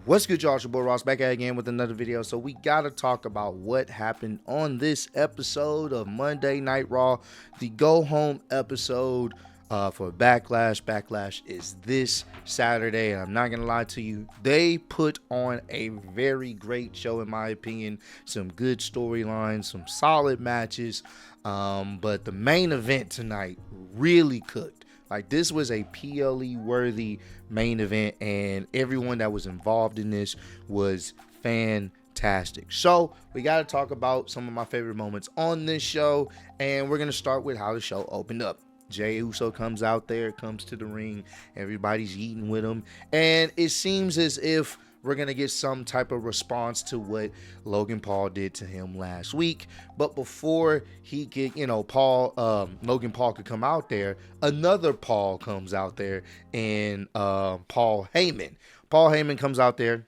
What's good, y'all? It's your boy Ross back at again with another video. So we gotta talk about what happened on this episode of Monday Night Raw, the go home episode for Backlash. Backlash is this Saturday, and I'm not gonna lie to you, they put on a very great show in my opinion. Some good storylines, some solid matches, but the main event tonight really cooked. Like, this was a PLE worthy main event, and everyone that was involved in this was fantastic. So we got to talk about some of my favorite moments on this show, and we're going to start with how the show opened up. Jay Uso comes out there, comes to the ring, everybody's eating with him, and it seems as if we're going to get some type of response to what Logan Paul did to him last week. But before he could, Logan Paul could come out there, another Paul comes out there, and Paul Heymon. Paul Heymon comes out there,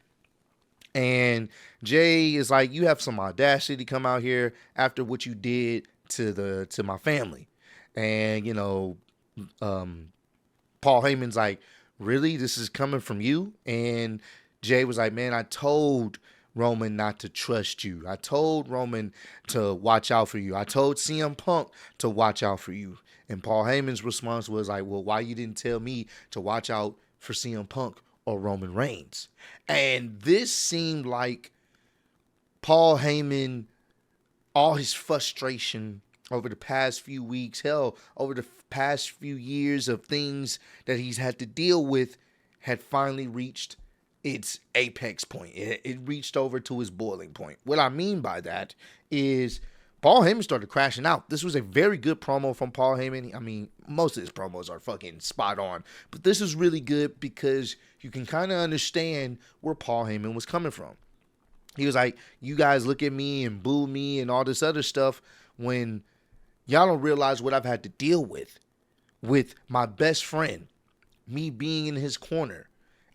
and Jay is like, you have some audacity to come out here after what you did to my family. And, Paul Heyman's like, really? This is coming from you? And Jay was like, man, I told Roman not to trust you. I told Roman to watch out for you. I told CM Punk to watch out for you. And Paul Heyman's response was like, well, why you didn't tell me to watch out for CM Punk or Roman Reigns? And this seemed like Paul Heyman, all his frustration over the past few weeks, hell, over the past few years of things that he's had to deal with, had finally reached its apex point. It reached over to his boiling point. What I mean by that is Paul Heyman started crashing out. This was a very good promo from Paul Heyman. I mean, most of his promos are fucking spot on, but this is really good because you can kind of understand where Paul Heyman was coming from. He was like, you guys look at me and boo me and all this other stuff when y'all don't realize what I've had to deal with my best friend, me being in his corner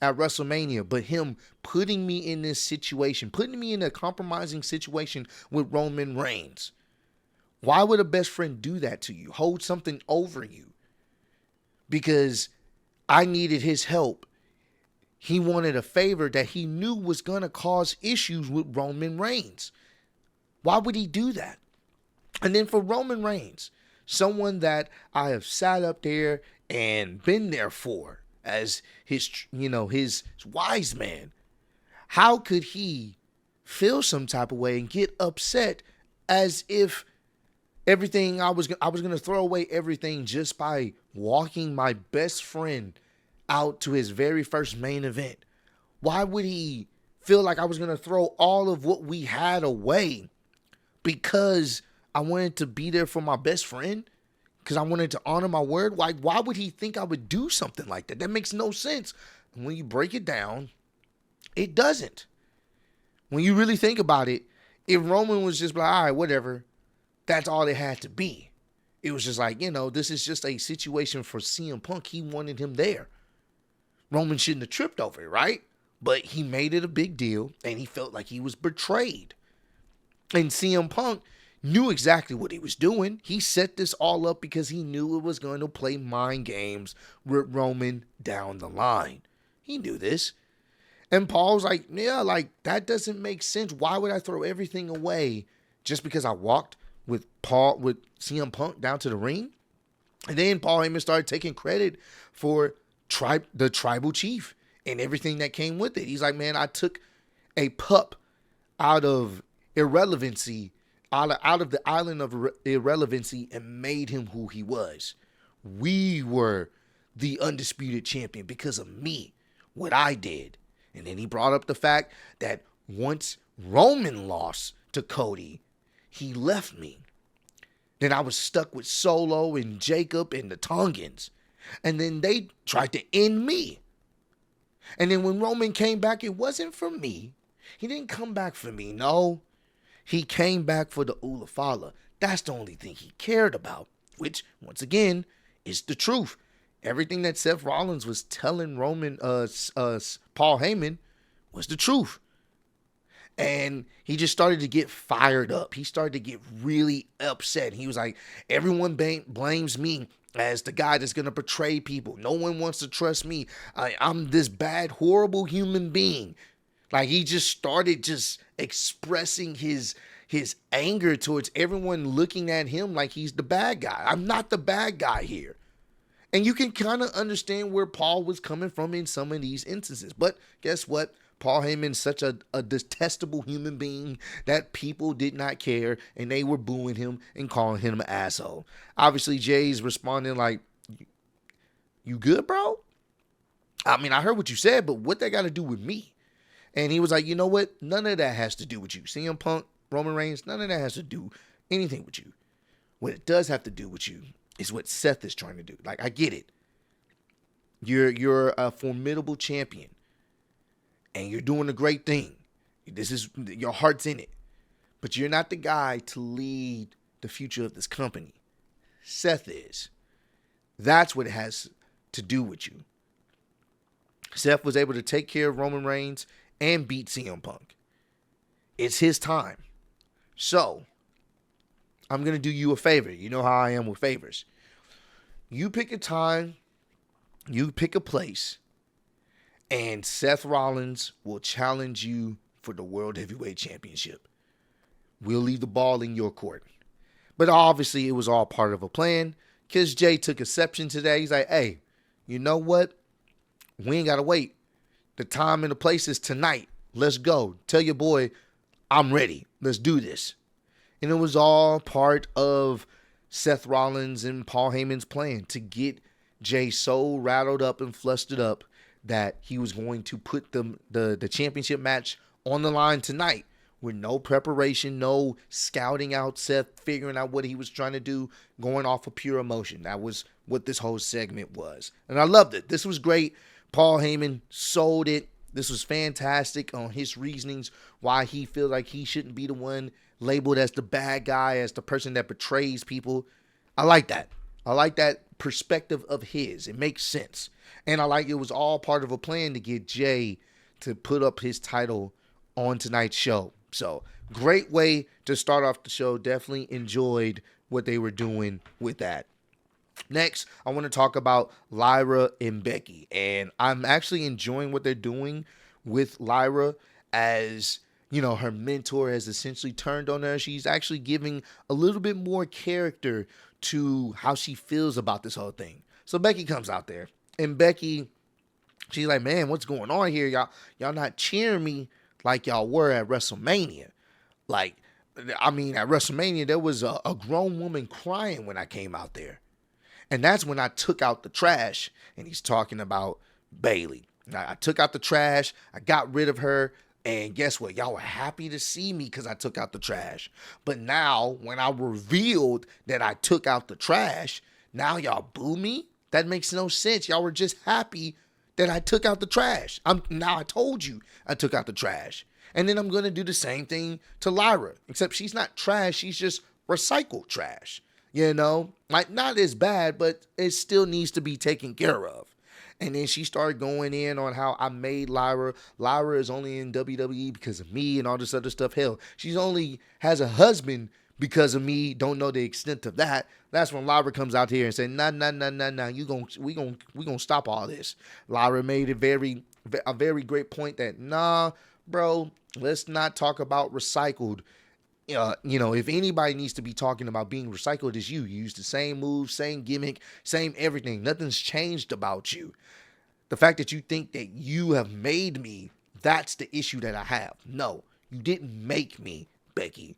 at WrestleMania, but him putting me in this situation, putting me in a compromising situation with Roman Reigns. Why would a best friend do that to you? Hold something over you? Because I needed his help. He wanted a favor that he knew was going to cause issues with Roman Reigns. Why would he do that? And then for Roman Reigns, someone that I have sat up there and been there for, as his wise man, how could he feel some type of way and get upset as if everything I was going to throw away everything just by walking my best friend out to his very first main event? Why would he feel like I was going to throw all of what we had away because I wanted to be there for my best friend? Because I wanted to honor my word? Why would he think I would do something like that? That makes no sense. And when you break it down, it doesn't. When you really think about it, if Roman was just like, all right, whatever, that's all it had to be. It was just like, this is just a situation for CM Punk. He wanted him there. Roman shouldn't have tripped over it, right? But he made it a big deal, and he felt like he was betrayed. And CM Punk knew exactly what he was doing. He set this all up because he knew it was going to play mind games with Roman down the line. He knew this. And Paul's like, yeah, like, that doesn't make sense. Why would I throw everything away just because I walked with CM Punk down to the ring? And then Paul Heyman started taking credit for the tribal chief and everything that came with it. He's like, man, I took a pup out of irrelevancy, out of the island of irrelevancy, and made him who he was. We were the undisputed champion because of me, what I did. And then he brought up the fact that once Roman lost to Cody, he left me. Then I was stuck with Solo and Jacob and the Tongans. And then they tried to end me. And then when Roman came back, it wasn't for me. He didn't come back for me, no. He came back for the Ulafala. That's the only thing he cared about, which, once again, is the truth. Everything that Seth Rollins was telling Paul Heyman was the truth. And he just started to get fired up. He started to get really upset. He was like, everyone blames me as the guy that's going to betray people. No one wants to trust me. I'm this bad, horrible human being. Like he just started just expressing his anger towards everyone looking at him like he's the bad guy. I'm not the bad guy here. And you can kind of understand where Paul was coming from in some of these instances. But guess what? Paul Heyman's such a detestable human being that people did not care and they were booing him and calling him an asshole. Obviously, Jay's responding like, you good, bro? I mean, I heard what you said, but what that got to do with me? And he was like, you know what? None of that has to do with you. CM Punk, Roman Reigns, none of that has to do anything with you. What it does have to do with you is what Seth is trying to do. Like, I get it. You're a formidable champion. And you're doing a great thing. This is, your heart's in it. But you're not the guy to lead the future of this company. Seth is. That's what it has to do with you. Seth was able to take care of Roman Reigns and beat CM Punk. It's his time. So, I'm going to do you a favor. You know how I am with favors. You pick a time, you pick a place, and Seth Rollins will challenge you for the World Heavyweight Championship. We'll leave the ball in your court. But obviously, it was all part of a plan, because Jay took exception to that. He's like, hey, you know what? We ain't got to wait. The time and the place is tonight. Let's go. Tell your boy, I'm ready. Let's do this. And it was all part of Seth Rollins and Paul Heyman's plan to get Jay so rattled up and flustered up that he was going to put the championship match on the line tonight with no preparation, no scouting out Seth, figuring out what he was trying to do, going off of pure emotion. That was what this whole segment was. And I loved it. This was great. Paul Heyman sold it. This was fantastic on his reasonings why he feels like he shouldn't be the one labeled as the bad guy, as the person that betrays people. I like that. I like that perspective of his. It makes sense. And I like it was all part of a plan to get Jay to put up his title on tonight's show. So, great way to start off the show. Definitely enjoyed what they were doing with that. Next, I want to talk about Lyra and Becky. And I'm actually enjoying what they're doing with Lyra, as, you know, her mentor has essentially turned on her. She's actually giving a little bit more character to how she feels about this whole thing. So Becky comes out there, and Becky, she's like, man, what's going on here? Y'all not cheering me like y'all were at WrestleMania. Like, I mean, at WrestleMania, there was a grown woman crying when I came out there. And that's when I took out the trash. And he's talking about Bayley. I took out the trash. I got rid of her. And guess what? Y'all were happy to see me because I took out the trash. But now, when I revealed that I took out the trash, now y'all boo me? That makes no sense. Y'all were just happy that I took out the trash. Now I told you I took out the trash. And then I'm going to do the same thing to Lyra. Except she's not trash. She's just recycled trash. You know, like not as bad, but it still needs to be taken care of. And then she started going in on how I made Lyra. Lyra is only in WWE because of me and all this other stuff. Hell, she's only has a husband because of me. Don't know the extent of that. That's when Lyra comes out here and say, nah. We gonna stop all this. Lyra made a very great point that, nah, bro, let's not talk about recycled. You know, if anybody needs to be talking about being recycled, it's you. You use the same moves, same gimmick, same everything. Nothing's changed about you. The fact that you think that you have made me, that's the issue that I have. No, you didn't make me, Becky.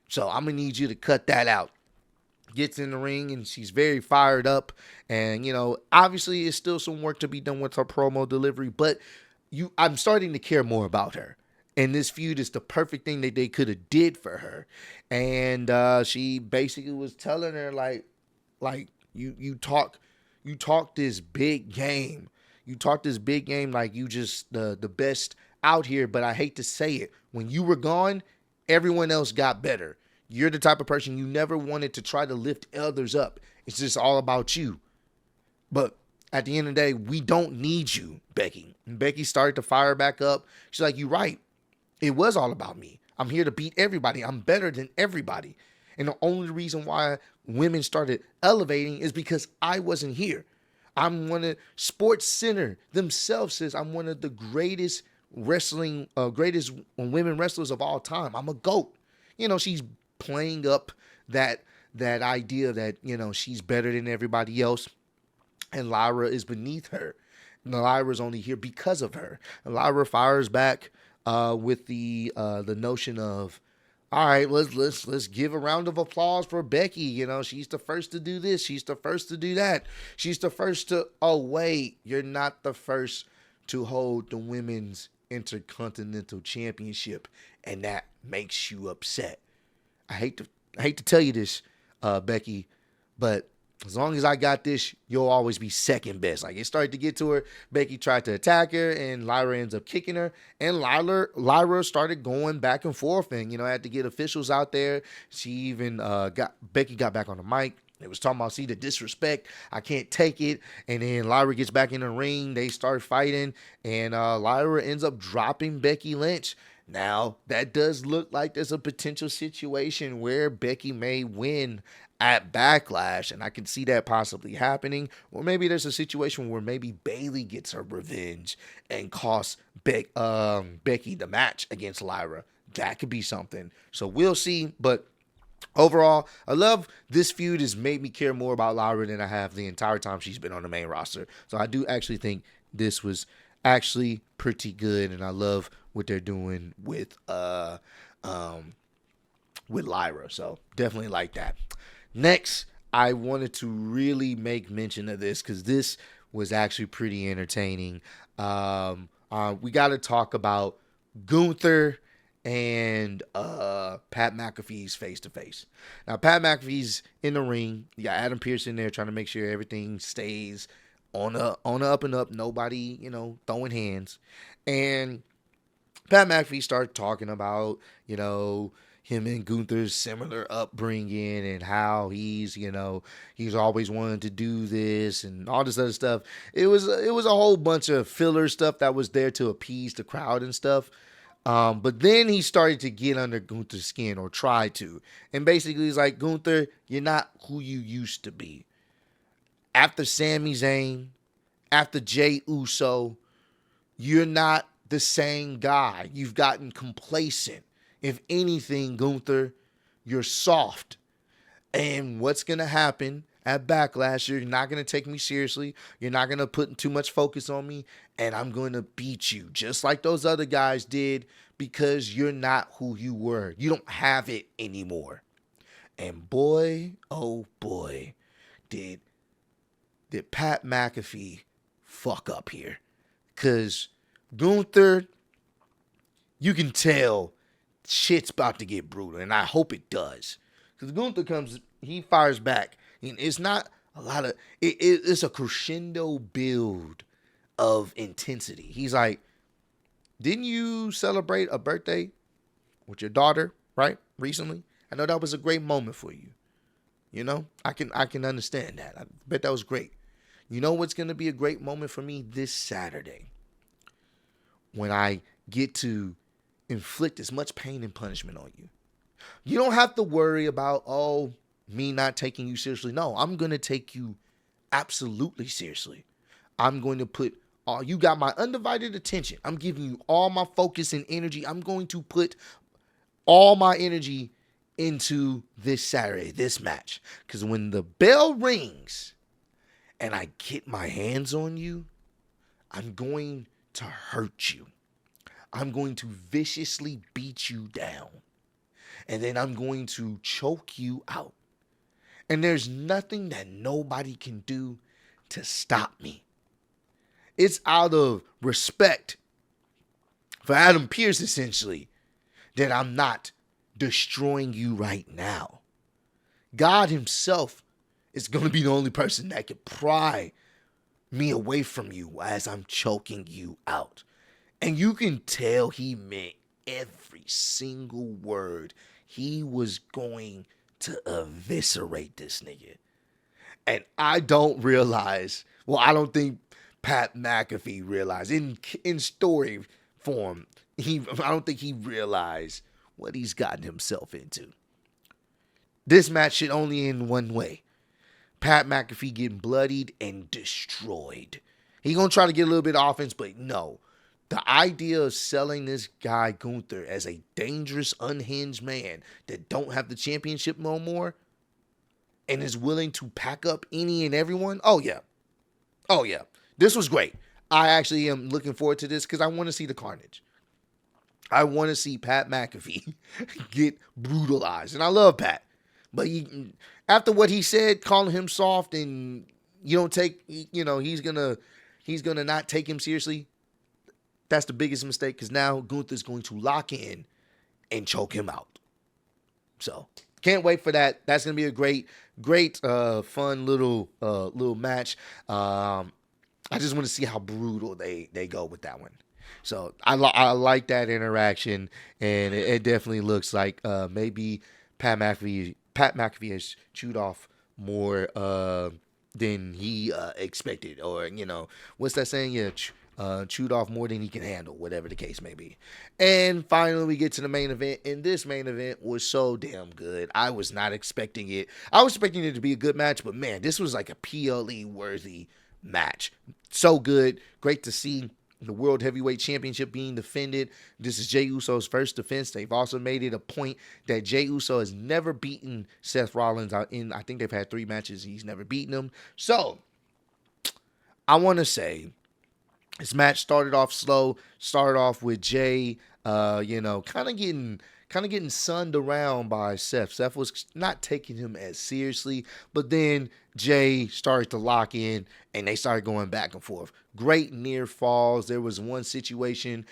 So I'm going to need you to cut that out. Gets in the ring and she's very fired up. And, you know, obviously it's still some work to be done with her promo delivery, but I'm starting to care more about her. And this feud is the perfect thing that they could have did for her. And she basically was telling her like you talk this big game. You talk this big game like you just the best out here. But I hate to say it, when you were gone, everyone else got better. You're the type of person you never wanted to try to lift others up. It's just all about you. But at the end of the day, we don't need you, Becky. And Becky started to fire back up. She's like, you're right. It was all about me. I'm here to beat everybody. I'm better than everybody. And the only reason why women started elevating is because I wasn't here. I'm one of Sports Center themselves says I'm one of the greatest greatest women wrestlers of all time. I'm a GOAT. She's playing up that idea that, she's better than everybody else. And Lyra is beneath her. And Lyra's only here because of her. And Lyra fires back with the notion of, all right, let's give a round of applause for Becky. She's the first to do this. She's the first to do that. She's the first to. Oh wait, you're not the first to hold the women's Intercontinental Championship, and that makes you upset. I hate to tell you this, Becky, but as long as I got this, you'll always be second best. Like, it started to get to her. Becky tried to attack her, and Lyra ends up kicking her. And Lyra started going back and forth, and had to get officials out there. She even Becky got back on the mic. It was talking about, see the disrespect. I can't take it. And then Lyra gets back in the ring. They start fighting, and Lyra ends up dropping Becky Lynch. Now, that does look like there's a potential situation where Becky may win at Backlash, and I can see that possibly happening. Or maybe there's a situation where maybe Bayley gets her revenge and costs Becky the match against Lyra. That could be something. So we'll see, but overall, I love this feud. Has made me care more about Lyra than I have the entire time she's been on the main roster. So I do actually think this was actually pretty good, and I love what they're doing with Lyra. So definitely like that. Next, I wanted to really make mention of this because this was actually pretty entertaining. We got to talk about Gunther and Pat McAfee's face-to-face. Now, Pat McAfee's in the ring. You got Adam Pearce in there trying to make sure everything stays on the up and up. Nobody, throwing hands. And Pat McAfee started talking about, him and Gunther's similar upbringing and how he's always wanted to do this and all this other stuff. It was a whole bunch of filler stuff that was there to appease the crowd and stuff. But then he started to get under Gunther's skin, or try to. And basically he's like, Gunther, you're not who you used to be. After Sami Zayn, after Jay Uso, you're not the same guy. You've gotten complacent. If anything, Gunther, you're soft. And what's going to happen at Backlash, you're not going to take me seriously. You're not going to put too much focus on me. And I'm going to beat you just like those other guys did, because you're not who you were. You don't have it anymore. And boy, oh boy, did Pat McAfee fuck up here. Because Gunther, you can tell shit's about to get brutal, and I hope it does. Because Gunther comes, he fires back. And it's not a lot of, it's a crescendo build of intensity. He's like, didn't you celebrate a birthday with your daughter, right, recently? I know that was a great moment for you. I can understand that. I bet that was great. You know what's going to be a great moment for me this Saturday? When I get to inflict as much pain and punishment on you. You don't have to worry about, me not taking you seriously. No, I'm going to take you absolutely seriously. I'm going to put you got my undivided attention. I'm giving you all my focus and energy. I'm going to put all my energy into this Saturday, this match. Because when the bell rings and I get my hands on you, I'm going to hurt you. I'm going to viciously beat you down. And then I'm going to choke you out. And there's nothing that nobody can do to stop me. It's out of respect for Adam Pearce, essentially, that I'm not destroying you right now. God himself is going to be the only person that can pry me away from you as I'm choking you out. And you can tell he meant every single word. He was going to eviscerate this nigga. And I don't think Pat McAfee realized, in story form, I don't think he realized what he's gotten himself into. This match should only end one way. Pat McAfee getting bloodied and destroyed. He gonna try to get a little bit of offense, but no. The idea of selling this guy Gunther as a dangerous, unhinged man that don't have the championship no more and is willing to pack up any and everyone. Oh yeah. Oh yeah. This was great. I actually am looking forward to this because I want to see the carnage. I want to see Pat McAfee get brutalized. And I love Pat. But after what he said, calling him soft and you don't take, he's gonna not take him seriously. That's the biggest mistake because now Gunther's going to lock in and choke him out. So can't wait for that. That's gonna be a great, fun little match. I just want to see how brutal they go with that one. So I like that interaction, and it definitely looks like maybe Pat McAfee has chewed off more than he expected, or what's that saying? Yeah, chewed off more than he can handle, whatever the case may be. And finally, we get to the main event, and this main event was so damn good. I was not expecting it. I was expecting it to be a good match, but man, this was like a PLE worthy match. So good. Great to see the World Heavyweight Championship being defended. This is Jay Uso's first defense. They've also made it a point that Jay Uso has never beaten Seth Rollins I think they've had 3 matches. He's never beaten him. So I want to say this match started off slow. Started off with Jay, kind of getting sunned around by Seth. Seth was not taking him as seriously, but then Jay started to lock in, and they started going back and forth. Great near falls. There was one situation,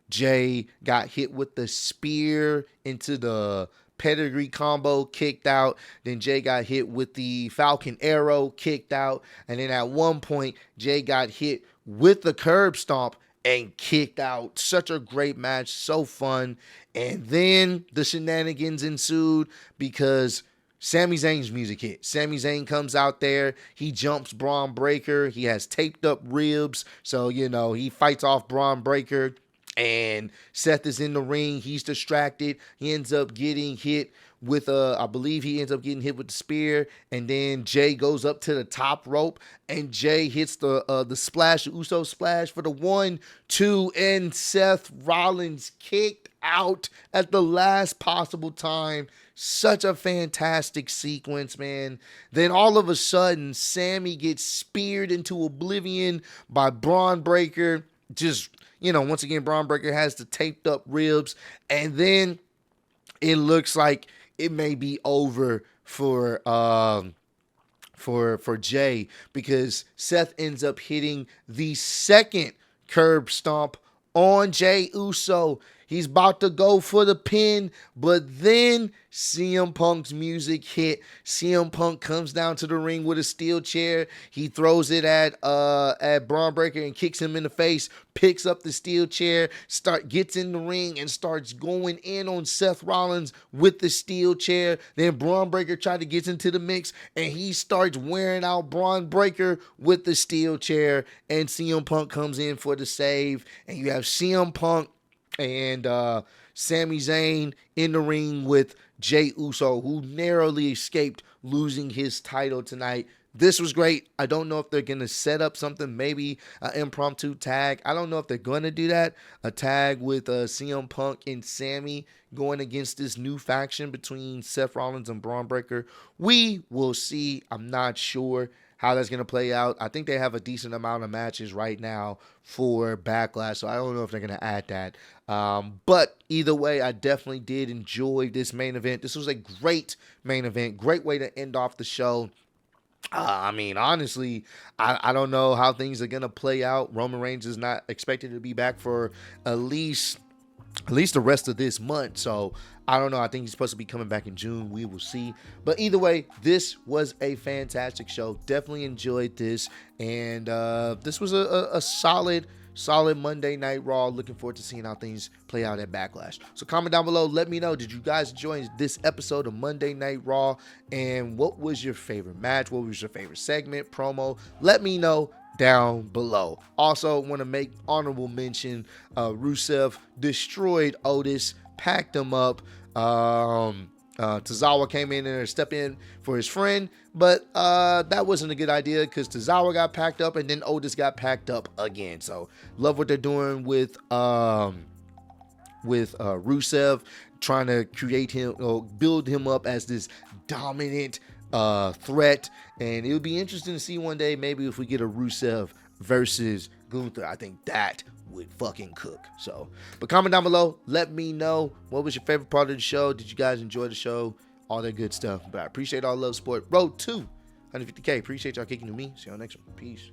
Jay got hit with the spear into the pedigree combo, kicked out. Then Jay got hit with the Falcon Arrow, kicked out. And then at one point, Jay got hit with the curb stomp and kicked out. Such a great match, so fun. And then the shenanigans ensued because Sami Zayn's music hit. Sami Zayn comes out there. He jumps Braun Breaker. He has taped up ribs. So, he fights off Braun Breaker. And Seth is in the ring. He's distracted. He ends up getting hit with I believe he ends up getting hit with the spear. And then Jay goes up to the top rope. And Jay hits the splash, the Uso splash for the 1, 2. And Seth Rollins kicked out at the last possible time. Such a fantastic sequence, man. Then all of a sudden, Sami gets speared into oblivion by Braun Breaker. Just, once again, Braun Breaker has the taped up ribs. And then it looks like it may be over for Jay, because Seth ends up hitting the second curb stomp on Jay Uso. He's about to go for the pin, but then CM Punk's music hit. CM Punk comes down to the ring with a steel chair. He throws it at Braun Breaker and kicks him in the face. Picks up the steel chair, gets in the ring and starts going in on Seth Rollins with the steel chair. Then Braun Breaker tried to get into the mix, and he starts wearing out Braun Breaker with the steel chair. And CM Punk comes in for the save, and you have CM Punk and Sami Zayn in the ring with Jay Uso, who narrowly escaped losing his title tonight. This was great. I don't know if they're going to set up something, maybe an impromptu tag. I don't know if they're going to do that. A tag with CM Punk and Sami going against this new faction between Seth Rollins and Braun Breaker. We will see. I'm not sure how that's going to play out. I think they have a decent amount of matches right now for Backlash, so I don't know if they're going to add that. But either way, I definitely did enjoy this main event. This was a great main event. Great way to end off the show. Honestly, I don't know how things are going to play out. Roman Reigns is not expected to be back for at least the rest of this month. So I don't know. I think he's supposed to be coming back in June. We will see. But either way, this was a fantastic show. Definitely enjoyed this. And this was a solid Monday Night Raw. Looking forward to seeing how things play out at Backlash. So comment down below. Let me know, did you guys enjoy this episode of Monday Night Raw? And what was your favorite match? What was your favorite segment, promo? Let me know down below. Also, want to make honorable mention, Rusev destroyed Otis, packed him up. Tozawa came in there to step in for his friend, but that wasn't a good idea because Tozawa got packed up and then Otis got packed up again. So love what they're doing with Rusev, trying to create him or build him up as this dominant threat. And it would be interesting to see one day maybe if we get a Rusev versus Gunther. I think that would fucking cook. So, but comment down below, let me know what was your favorite part of the show. Did you guys enjoy the show? All that good stuff. But I appreciate all the love, support. Road to 150K. Appreciate y'all kicking to me. See y'all next one. Peace.